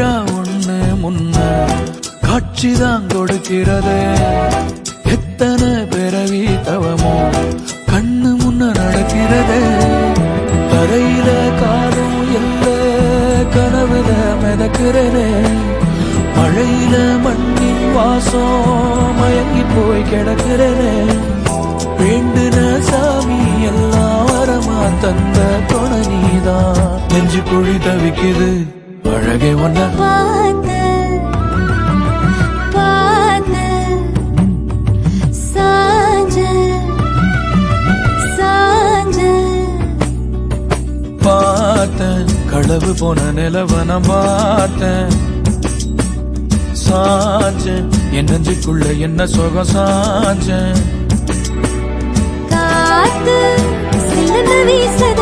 விழா ஒண்ணு முன்ன காட்சிதான் கொடுக்கிறது. எத்தனை பிறவி தவமோ கண்ணு முன்ன நடக்கிறது. தரையில காலும் இல்ல கனவுல மிதக்கிறனே. மழையில மண்ணின் வாசம் மயங்கி போய் கிடக்கிறனே. வேண்டுன சாமி எல்லாம் வரமா தந்த துணை நீதான். நெஞ்சு குழி தவிக்குது அழகே ஒன்ன பார்த்தேன். களவு போன நிலவன பார்த்தேன். சாஞ்சேன் என் நெஞ்சுக்குள்ள என்ன சுகம் சாஞ்சேன். காத்து சிலந்து வீசத